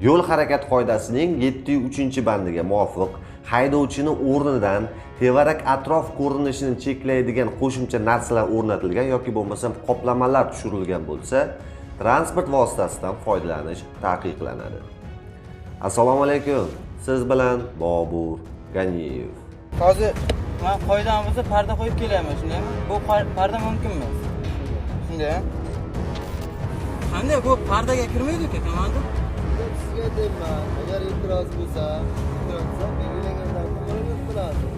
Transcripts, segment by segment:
Yo'l harakat qoidasining 7.3-bandiga muvofiq haydovchini o'rnidan tevarak atrof ko'rinishini cheklaydigan qo'shimcha narsalar o'rnatilgan yoki bo'lmasam qoplamalar tushirilgan bo'lsa, transport vositasidan foydalanish taqiqlanadi. Assalomu alaykum. Siz bilan Bobur Ganiyev. Hozir men qoidamizda parda qo'yib kelyapman, shundaymi? Bu parda mumkin emas. Shunday. Qanday bu pardaga kirmaydi-ku, komandir? Sizga deyman, agar e'tiroz bo'lsa, belgilangan tartibda murojaat qilasiz.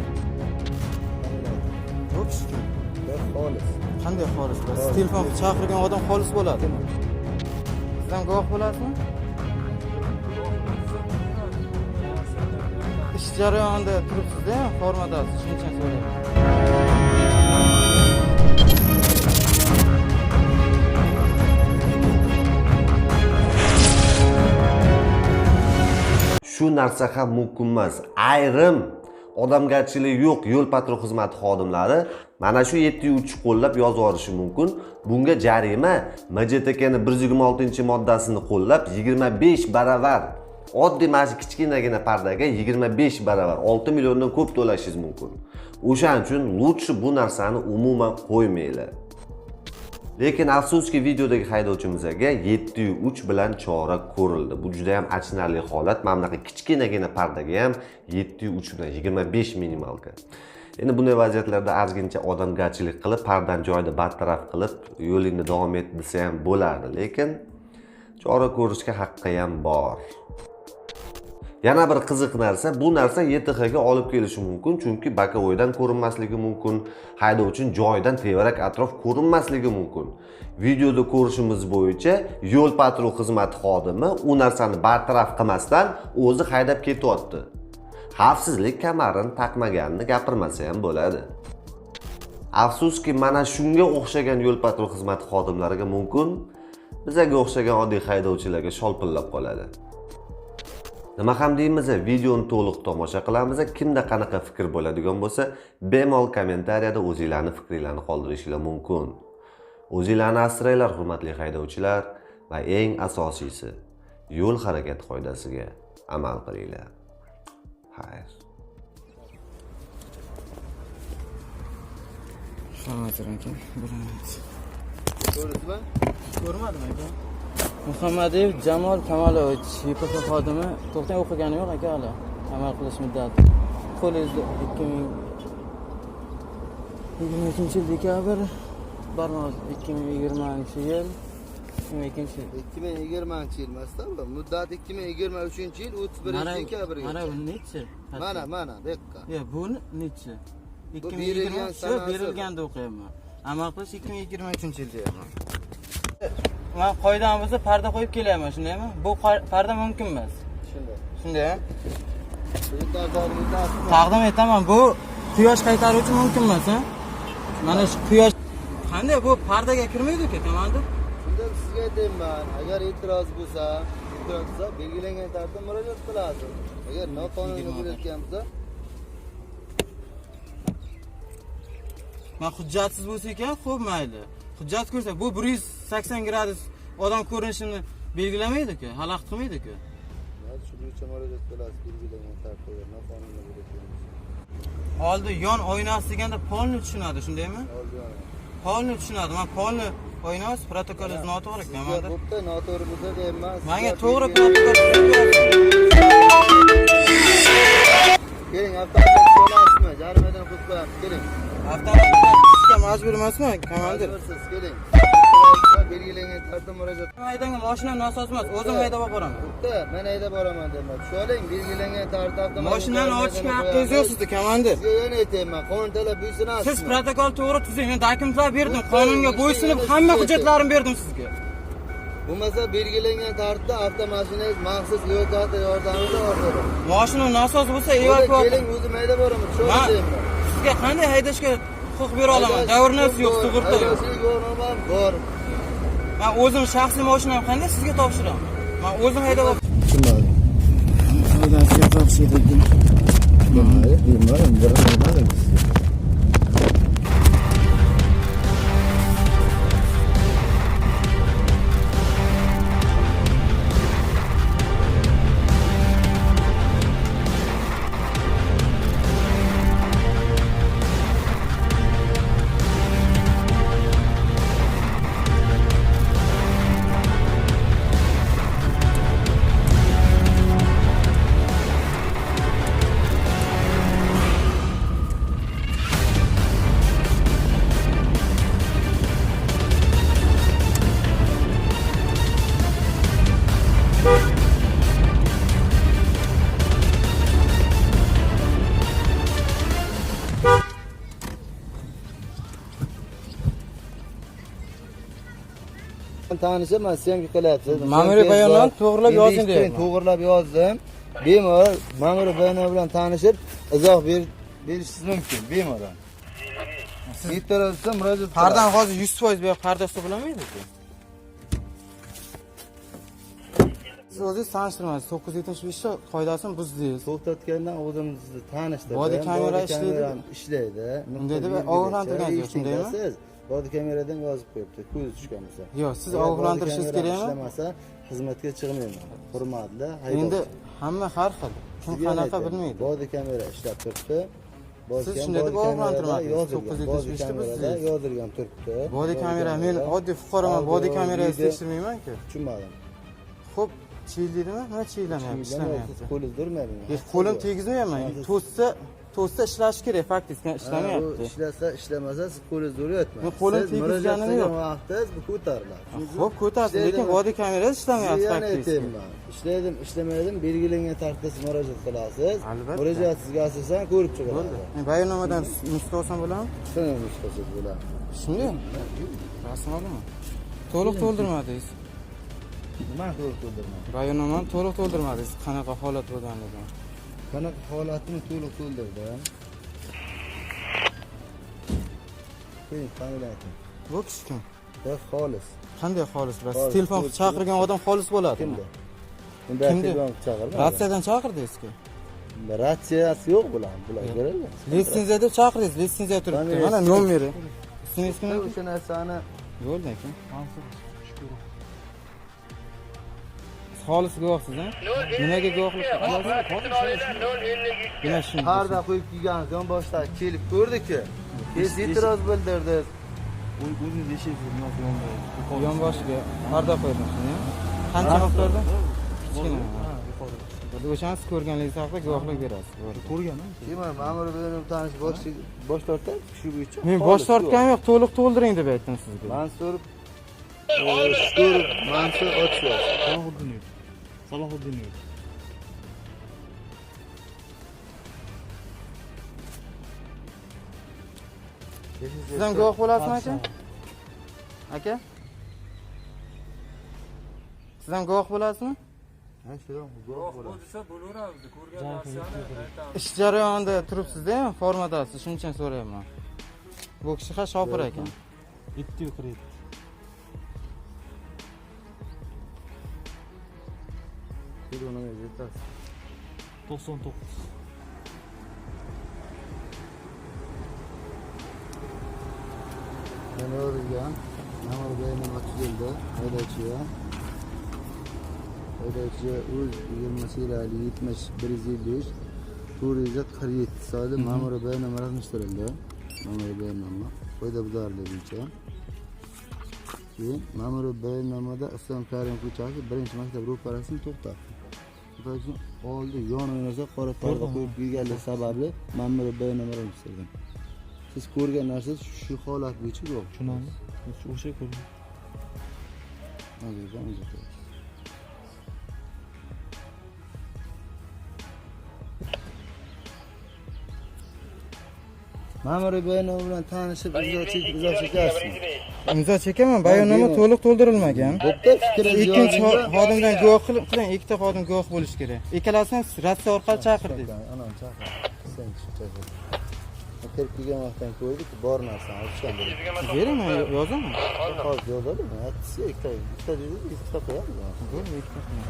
Yo'q-ku. Xolis. Qanday xolis? Siz telefon chaqirgan odam xolis bo'ladimi? Sizdan guvoh bo'lasizmi? Ish jarayonida turibsiz-da, formadasiz, shuning uchun so'rayman. Shu narsa ham mumkin emas. Ayrim odamgarchilik yo'q yo'l patrul xizmati xodimlari mana shu 7.3 qo'llab yozib yuborishi mumkin. Bunga jarima MJTKning 126-moddasini qo'llab 25 baravar. Oddiy mana shu kichkinagina pardaga 25 baravar, 6 milliondan ko'p to'lashingiz mumkin. O'shaning uchun lutchi bu narsani umuman qo'ymaylar. Lekin afsuski videodagi haydovchimizga 7.3 bilan chora ko'rildi. Bu juda ham achinarli holat. Mana bunaqa kichkinagina pardaga ham 7.3 bilan 25 minimalka. Endi bunday vaziyatlarda ozgincha odamgarchilik qilib, pardani joyida bartaraf qilib, yo'lingni davom et desa ham bo'lardi, lekin chora ko'rishga haqqi ham bor. Yana bir qiziq narsa, bu narsa YTH ga olib kelishi mumkin, chunki bokovoydan ko'rinmasligi mumkin, haydovchining joyidan tevarak atrof ko'rinmasligi mumkin. Videoda ko'rishimiz bo'yicha yo'l patrul xizmati xodimi u narsani bartaraf qilmasdan o'zi haydab ketyapti. Xavfsizlik kamarini taqmaganini gapirmasa ham bo'ladi. Afsuski mana shunga o'xshagan yo'l patrul xizmati xodimlariga mumkin, bizga o'xshagan oddiy haydovchilarga sholpillab qoladi. Nima ham deymiz, videoni to'liq tomosha qilamiz. Kimda qanaqa fikr bo'ladigan bo'lsa, bemalol kommentariyada o'zingizlarning fikringizni qoldirishingiz mumkin. O'zingizlarni asranglar, hurmatli haydovchilar, va eng asosiysi, yo'l harakat qoidasiga amal qilinglar. Xayr. Hozir aka, bilaman. Ko'rdingizmi? Ko'rmadim aka. Muhammadiyev Jamol Kamolovich, YPX xodimi. To'xtang, o'qigani yo'q aka hali. Amal qilish muddati. Qo'lingizda 2022-yil dekabr, barmoq 2020-yil, 2020-yil emasda, muddat 2023-yil 31-dekabr. Mana bu necha? Mana, dakika. Yo'q, bu necha? Bu berilgan sanasi. Berilganda o'qiyapman. Amal qilish 2023-yil deyapman. Men qoidamizda parda qo'yib kelyapman, shundaymi? Bu parda mumkin emas. Shunday. Taqdim etaman. Bu quyosh qaytaruvchi mumkin emas, ha? Mana shu quyosh qanday bu pardaga kirmaydi-ku, komandir? Shunda sizga deyman, agar e'tiroz bo'lsa, belgilangan tartibda murojaat qilasiz. Agar noqonuniy bo'layotgan bo'lsa, men hujjatsiz bo'lsa ekan, xo'p mayli. Hujjat ko'rsa, bu 180 gradus odam ko'rinishini belgilamaydi-ku, xalaqit qilmaydi-ku. shuning uchun murojaat qilasiz belgilangan tartibda noqonuniy bo'layotgan bo'lsa. Oldi yon oynasi deganda polni tushunadi, shundaymi? Polni tushunadi. Men polni oynasi protokolingiz noto'g'ri, komandir. Bo'pti, noto'g'ri bo'lsa deyman. Menga to'g'ri protokol berasiz. Keling, avtomobil so'rasizmi? Jarimadan qo'yib qo'yamiz. Keling. Avtomobilga majbur emasmi, komandir? Siz keling. Belgilangan tartibda murojaat. Haydanga mashina nosoz emas, o'zim haydab boraman. Bo'pti, men haydab boraman deyman. Tushuning, belgilangan tartibda mashinani ochishga haqqingiz yo'q sizda, komandir. Sizga yana aytayman, qonun talab bo'ysunasiz. Siz protokol to'g'ri tuzing, men dokumentlar berdim, qonunga bo'ysunib hamma hujjatlarimni berdim sizga. Bo'lmasa belgilangan tartibda avtomashinangiz maxsus evakuatsiya yordamida ortadi. Mashina nosoz bo'lsa evakuatsiya. Keling, o'zim haydab boraman. Tushuning. Sizga qanday haydashga huquq bera olaman? Davrnaz yo'q, sug'urta yo'q. Bor. Men o'zim shaxsiy mashinamni qanday sizga topshiraman? Men o'zim haydab Tushunmadim. haydashga topshirdim. Bilmadim. tanishaman, senga qilyapsiz. Ma'muriy bayonnoma to'g'rilab yozing deyapman. To'g'rilab yozdim. Bemalol ma'muriy bayonnoma bilan tanishib, izoh berishingiz mumkin, bemalol. E'tirozda murojaat qilasiz. Pardani hozir 100% bu pardasi bo'lamaydi-ku. Siz o'zingiz tanishtirmaysiz. 975 ta qoidasini buzdingiz. To'xtatgandan o'zimizni tanishtirdim. Body kamera ishlaydi. Unda deb ogohlantirgansiz, shundaymi? Siz body kameradan yozib qo'yibdi, ko'z tushgan bo'lsa. Yo'q, siz ogohlantirishingiz kerakmi? Ishlamasa, xizmatga chiqmayman. Hurmatli haydovchi. Endi hamma har xil. Kim qanaqa bilmaydi. Body kamera ishlab turibdi. Siz shunday deb ogohlantirmadingiz. 975 ta buzdingiz. yozilgan turibdi. Body kamera, men oddiy fuqaroman, body kamerasiz tekshirmayman-ku. Tushunmadim. Xo'p, chiyildimi? Nima chiyilamayapti, ishlamayapti. Qo'lingiz durmaydi. Qo'lim tegizmayapman. To'ssa ishlash kerak, faktiski ishlamayapti. Ishlasa, ishlamasa siz qo'lingiz uryapti. Men qo'lim tegizganim yo'q. Vaqtda bu ko'tariladi. Xo'p, ko'tarsin, lekin body kamerasi ishlamayapti faktiski. Ishladim, ishlamaydim, belgilangan tartibda siz murojaat qilasiz. Albatta. Murojaatsizga asosan ko'rib chiqiladi. Bo'ldi. Men bayonnomadan nusxa olsam bo'ladimi? Shuni nusxasi bo'ladi. Shunday. Rasm olaman. To'liq to'ldirmadingiz. Nima to'liq to'ldirman? Bayonnomani to'liq to'ldirmadingiz. Qanaqa holat bo'lganligini. Qanaqa holatni to'liq to'ldirdim. Keyin qanday ayting? Bu kishi kim? Bir xolis. Qanday xolis bilasiz? Telefon chaqirgan odam xolis bo'ladi. Kimda? Kimda? Ratsiyadan chaqirdingiz-ku. Ratsiyasi yo'q bular beriladi. Litsenziya deb chaqirdingiz, litsenziya turibdi. Mana nomeri. Ismingiz kim? O'sha narsani Yo'lda ekan. Xolis guvohsiz, ha? Nimaga guvohlik qilasiz? Nima shunday? parda qo'yib kiygansiz, yonboshda kelib ko'rdi-ku. Siz e'tiroz bildirdingiz. O'zingiz yashaysiz, nima Yonboshiga parda qo'ymoqchimi? Qancha miqdorda? Kichkina. O'shani siz ko'rganligingiz haqida guvohlik berasiz. ko'rganman. Keyin ma'mur bilan tanish bosh tortib, shu bo'yicha. Men bosh tortganim yo'q, to'liq to'ldiring deb aytdim sizga. Mansur Ochlar. Salohiddin. Siz ham guvoh bo'lasizmi aka? Aka? Siz ham guvoh bo'lasizmi? Ha, shunday guvoh bo'ladi. Ish jarayonida turibsiz-da, formadasiz, shuning uchun so'rayapman. Bu kishi ha shopir ekan. 747. Telefonga yetasiz. 99. Men o'rgan, ma'mur bayonnoma tuzildi, haydovchiga. Haydovchi o'z 20 seriyali 70 447 sonli ma'muriy bayonnoma rasmiylashtirildi. Ma'muriy bayonnoma qoidabuzarlik bo'yicha. Keyin ma'muriy bayonnomada Islom Karimov ko'chasi 1-maktab ro'parasini to'xtatdi. To'xtatishni oldi yoningizga qora parda qo'yib kelganligi sababli ma'muriy bayonnoma rasmiylashtirilgan. Siz ko'rgan narsangiz shu holat bo'yicha yo'q. Tushunamiz. O'sha ko'rdim. Ma'muriy bayonnoma bilan tanishib imzo chekasiz. Imzo chekaman, bayonnoma to'liq to'ldirilmagan. Bitta fikringiz Ikkinchi xodimdan guvoh qiling, ikkita xodim guvoh bo'lishi kerak. Ikkalasini ratsiya orqali chaqirdingiz. Ana chaqir. Sen chaqir. Kirib kelgan vaqtdan ko'rdik, bor narsani aytishgan bo'ladi. Bering, men yozaman. Hozir yozadi. Aytsa ikkita dedi, ikkita qo'yadi. Bo'ldi, ikkita qiling.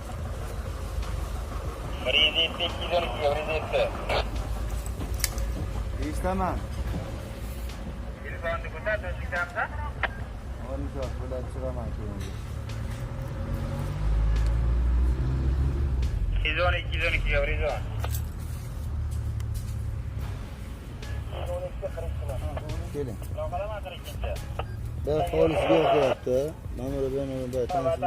Eshitaman. Telefonni ko'tarib chiqamsa? O'rniga bo'lib chiqaman keyin. 212 ga Rizon. Keling. Bir xolis guvoh bo'lyapti. Ma'muriy bayonnomada tanishib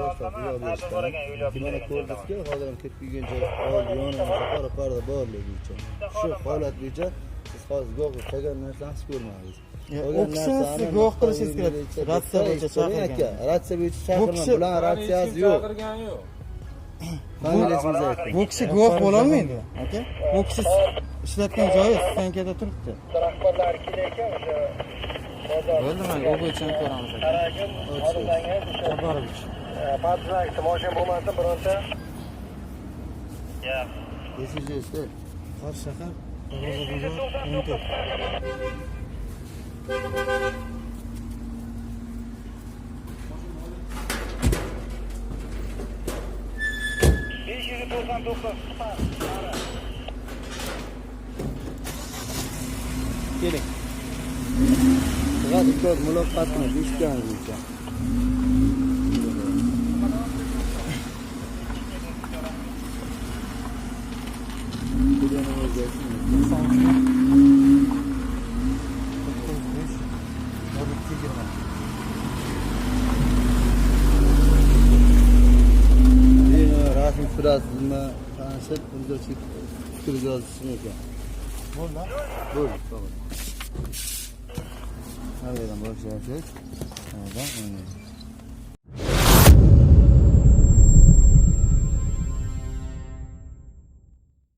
boshqa guvoh berishdi. Mana ko'rdingizki, hozir ham kirib kelgan joy oldi yonimizda qora parda borligi bo'yicha. Shu holat bo'yicha siz hozir guvoh qilgan narsani ko'rmadingiz. U kishini siz guvoh qilishingiz kerak. Ratsiya bo'yicha chaqirgan. Ratsiya bo'yicha chaqirgan. Bular ratsiyasi yo'q. Familiyangizni ayting. Bu kishi guvoh bo'la olmaydi, aka. Bu kishi ishlatgan joyi stankada turibdi. Bo'ldi, mana u bo'yicha ham ko'ramiz aka. Jabarovich. Patrakt, mashina bo'lmasa bironta. Ya. Esijesi. Qarshi shahar, G'o'za bozor, 14. Keling. Faqat ikki muloqotni eshitganingiz uchun. Rasm surasi nima tanishib, unga fikr yozishim ekan. Bo'ldi. Bo'ldi, tamam. Havadan boshlayapsiz. Havadan